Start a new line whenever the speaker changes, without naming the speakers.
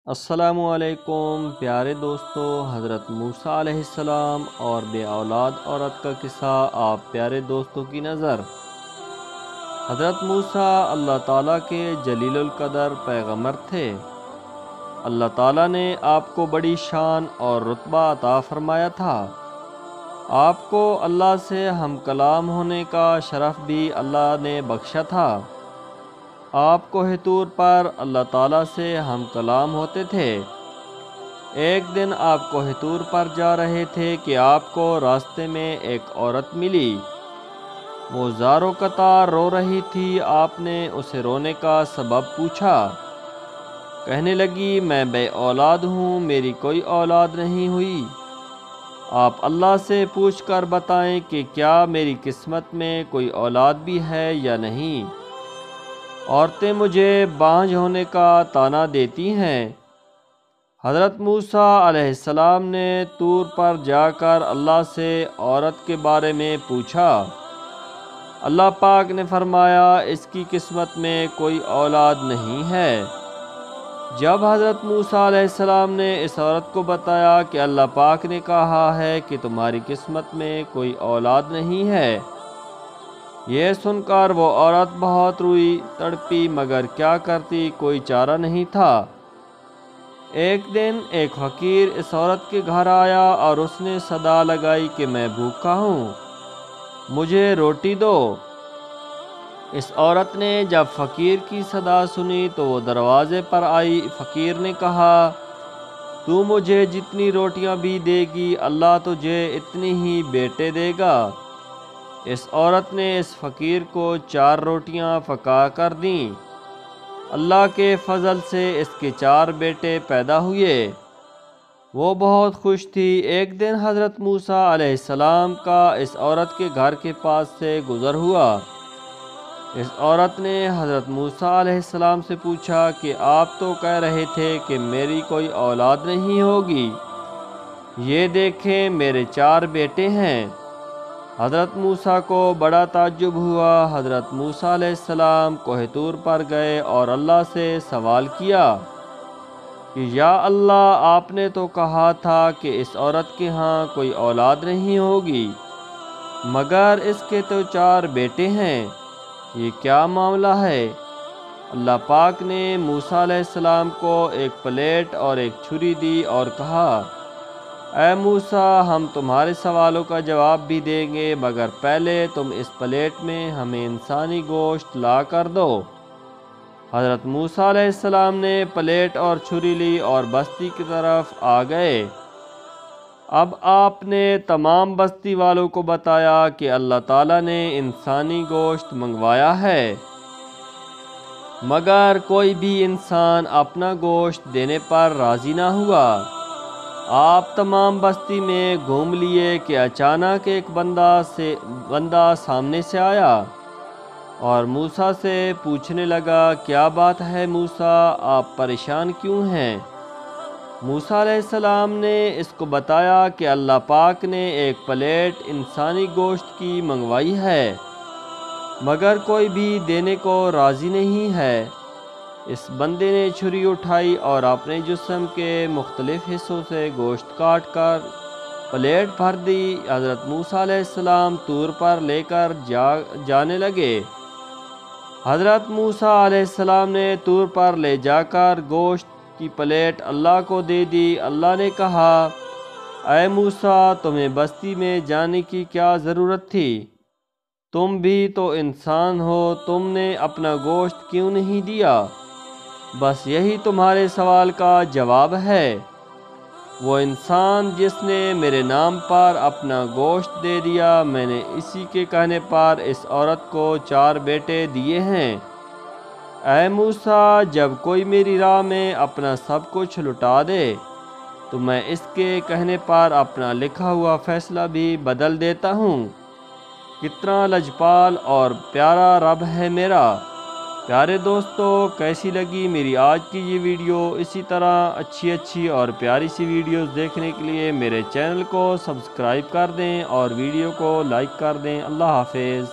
السلام علیکم پیارے دوستو، حضرت موسیٰ علیہ السلام اور بے اولاد عورت کا قصہ آپ پیارے دوستوں کی نظر۔ حضرت موسیٰ اللہ تعالیٰ کے جلیل القدر پیغمبر تھے۔ اللہ تعالیٰ نے آپ کو بڑی شان اور رتبہ عطا فرمایا تھا۔ آپ کو اللہ سے ہم کلام ہونے کا شرف بھی اللہ نے بخشا تھا۔ آپ کوہ طور پر اللہ تعالیٰ سے ہم کلام ہوتے تھے۔ ایک دن آپ کوہ طور پر جا رہے تھے کہ آپ کو راستے میں ایک عورت ملی۔ وہ زار و قطار رو رہی تھی۔ آپ نے اسے رونے کا سبب پوچھا۔ کہنے لگی، میں بے اولاد ہوں، میری کوئی اولاد نہیں ہوئی۔ آپ اللہ سے پوچھ کر بتائیں کہ کیا میری قسمت میں کوئی اولاد بھی ہے یا نہیں۔ عورتیں مجھے بانجھ ہونے کا طعنہ دیتی ہیں۔ حضرت موسیٰ علیہ السلام نے طور پر جا کر اللہ سے عورت کے بارے میں پوچھا۔ اللہ پاک نے فرمایا، اس کی قسمت میں کوئی اولاد نہیں ہے۔ جب حضرت موسیٰ علیہ السلام نے اس عورت کو بتایا کہ اللہ پاک نے کہا ہے کہ تمہاری قسمت میں کوئی اولاد نہیں ہے، یہ سن کر وہ عورت بہت روئی تڑپی، مگر کیا کرتی، کوئی چارہ نہیں تھا۔ ایک دن ایک فقیر اس عورت کے گھر آیا اور اس نے صدا لگائی کہ میں بھوکا ہوں، مجھے روٹی دو۔ اس عورت نے جب فقیر کی صدا سنی تو وہ دروازے پر آئی۔ فقیر نے کہا، تو مجھے جتنی روٹیاں بھی دے گی، اللہ تجھے اتنی ہی بیٹے دے گا۔ اس عورت نے اس فقیر کو 4 روٹیاں پکا کر دیں۔ اللہ کے فضل سے اس کے 4 بیٹے پیدا ہوئے۔ وہ بہت خوش تھی۔ ایک دن حضرت موسیٰ علیہ السلام کا اس عورت کے گھر کے پاس سے گزر ہوا۔ اس عورت نے حضرت موسیٰ علیہ السلام سے پوچھا کہ آپ تو کہہ رہے تھے کہ میری کوئی اولاد نہیں ہوگی، یہ دیکھیں میرے 4 بیٹے ہیں۔ حضرت موسیٰ کو بڑا تعجب ہوا۔ حضرت موسیٰ علیہ السلام کوہ طور پر گئے اور اللہ سے سوال کیا کہ یا اللہ، آپ نے تو کہا تھا کہ اس عورت کے ہاں کوئی اولاد نہیں ہوگی، مگر اس کے تو 4 بیٹے ہیں، یہ کیا معاملہ ہے؟ اللہ پاک نے موسیٰ علیہ السلام کو ایک پلیٹ اور ایک چھری دی اور کہا، اے موسیٰ، ہم تمہارے سوالوں کا جواب بھی دیں گے، مگر پہلے تم اس پلیٹ میں ہمیں انسانی گوشت لا کر دو۔ حضرت موسیٰ علیہ السلام نے پلیٹ اور چھری لی اور بستی کی طرف آ گئے۔ اب آپ نے تمام بستی والوں کو بتایا کہ اللہ تعالیٰ نے انسانی گوشت منگوایا ہے، مگر کوئی بھی انسان اپنا گوشت دینے پر راضی نہ ہوا۔ آپ تمام بستی میں گھوم لیے کہ اچانک ایک بندہ سامنے سے آیا اور موسیٰ سے پوچھنے لگا، کیا بات ہے موسیٰ، آپ پریشان کیوں ہیں؟ موسیٰ علیہ السلام نے اس کو بتایا کہ اللہ پاک نے ایک پلیٹ انسانی گوشت کی منگوائی ہے، مگر کوئی بھی دینے کو راضی نہیں ہے۔ اس بندے نے چھری اٹھائی اور اپنے جسم کے مختلف حصوں سے گوشت کاٹ کر پلیٹ بھر دی۔ حضرت موسیٰ علیہ السلام طور پر لے کر جانے لگے۔ حضرت موسیٰ علیہ السلام نے طور پر لے جا کر گوشت کی پلیٹ اللہ کو دے دی۔ اللہ نے کہا، اے موسیٰ، تمہیں بستی میں جانے کی کیا ضرورت تھی؟ تم بھی تو انسان ہو، تم نے اپنا گوشت کیوں نہیں دیا؟ بس یہی تمہارے سوال کا جواب ہے۔ وہ انسان جس نے میرے نام پر اپنا گوشت دے دیا، میں نے اسی کے کہنے پر اس عورت کو 4 بیٹے دیے ہیں۔ اے موسیٰ، جب کوئی میری راہ میں اپنا سب کچھ لٹا دے تو میں اس کے کہنے پر اپنا لکھا ہوا فیصلہ بھی بدل دیتا ہوں۔ کتنا لجپال اور پیارا رب ہے میرا۔ پیارے دوستو، کیسی لگی میری آج کی یہ ویڈیو؟ اسی طرح اچھی اور پیاری سی ویڈیوز دیکھنے کے لیے میرے چینل کو سبسکرائب کر دیں اور ویڈیو کو لائک کر دیں۔ اللہ حافظ۔